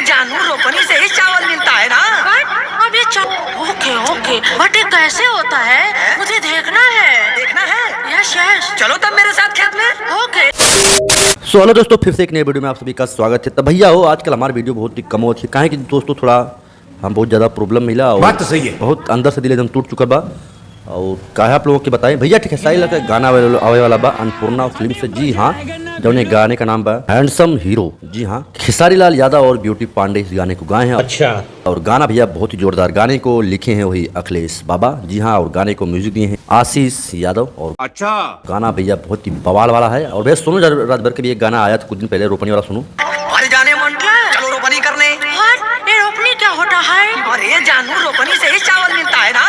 जानू रोपनी से ही चावल मिलता है ना। अब ये ओके ओके, बट ये कैसे होता है, मुझे देखना है। यस यस, चलो तब मेरे साथ खेत में। ओके। सो हेलो दोस्तों, फिर से एक नए वीडियो में आप सभी का स्वागत है। तो भैया हो, आजकल हमारी वीडियो बहुत ही कम होती है, काहे कि दोस्तों थोड़ा हम बहुत ज़्यादा प्रॉब्लम मिला और बात तो सही है, बहुत अंदर से दिल एकदम टूट चुका बा। और काहे आप लोगों के बताएं भैया, ठीक है सही लगा गाना आवे वाला बा अन्नपूर्णा फिल्म से। जी हाँ, जौन गाने का नाम बा हैंडसम हीरो। जी हाँ, खेसारी लाल यादव और ब्यूटी पांडे इस गाने को गाए हैं। अच्छा। और गाना भैया बहुत ही जोरदार, गाने को लिखे हैं वही अखिलेश बाबा। जी हाँ, और गाने को म्यूजिक दिए हैं आशीष यादव। और अच्छा, गाना भैया बहुत ही बवाल वाला है। और भैया सुनो, रात भर के भी एक गाना आया था कुछ दिन पहले, रोपनी वाला सुनो। अरे जाने मन, चलो रोपनी करने। ये रोपनी क्या होता है? अरे जानू रोपनी से ही चावल मिलता है ना।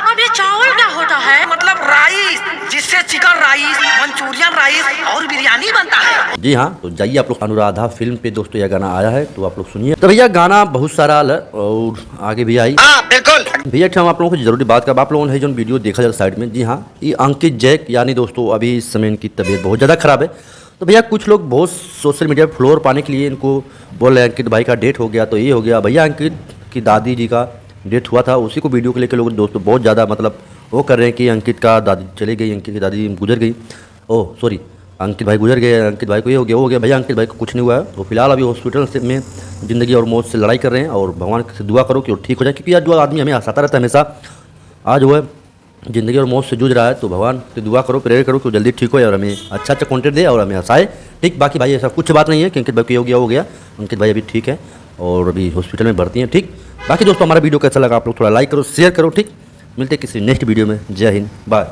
अब ये चावल क्या होता है? मतलब राइस, जिससे चिकन राइस, मंचूरियन राइस और बिरयानी बनता है। जी हाँ, तो जाइए आप लोग, अनुराधा फिल्म पे दोस्तों यह गाना आया है, तो आप लोग सुनिए। तो भैया गाना बहुत सारा है और आगे भी आई। बिल्कुल भैया हम आप लोगों को जरूरी बात कर, आप लोगों ने जो वीडियो देखा जाए साइड में। जी हाँ, ये अंकित जैक यानी दोस्तों अभी इस समय इनकी तबीयत बहुत ज़्यादा खराब है। तो भैया कुछ लोग बहुत सोशल मीडिया पर फ्लोर पाने के लिए इनको बोल रहे हैं अंकित भाई का डेट हो गया, तो ये हो गया। भैया अंकित की दादी जी का डेट हुआ था, उसी को वीडियो को लेकर लोग दोस्तों बहुत ज़्यादा मतलब वो कर रहे हैं कि अंकित का दादी चली गई, अंकित की दादी गुजर गई। ओह सॉरी, अंकित भाई गुजर गए, अंकित भाई को ये हो गया। भैया अंकित भाई को कुछ नहीं हुआ है, वो फिलहाल अभी हॉस्पिटल से में ज़िंदगी और मौत से लड़ाई कर रहे हैं। और भगवान से दुआ करो कि वो ठीक हो जाए, क्योंकि आज जो आदमी हमें हंसाता रहता है हमेशा, आज वो ज़िंदगी और मौत से जूझ रहा है। तो भगवान से दुआ करो, प्रेयर करो कि वो जल्दी ठीक हो और हमें अच्छा कंटेंट दे और हमें हंसाए। ठीक, बाकी भाई ऐसा कुछ बात नहीं है कि अंकित भाई को हो गया। अंकित भाई अभी ठीक है और अभी हॉस्पिटल में भर्ती हैं। ठीक, बाकी दोस्तों हमारा वीडियो कैसा लगा आप लोग थोड़ा लाइक करो, शेयर करो। ठीक, मिलते हैं किसी नेक्स्ट वीडियो में। जय हिंद, बाय।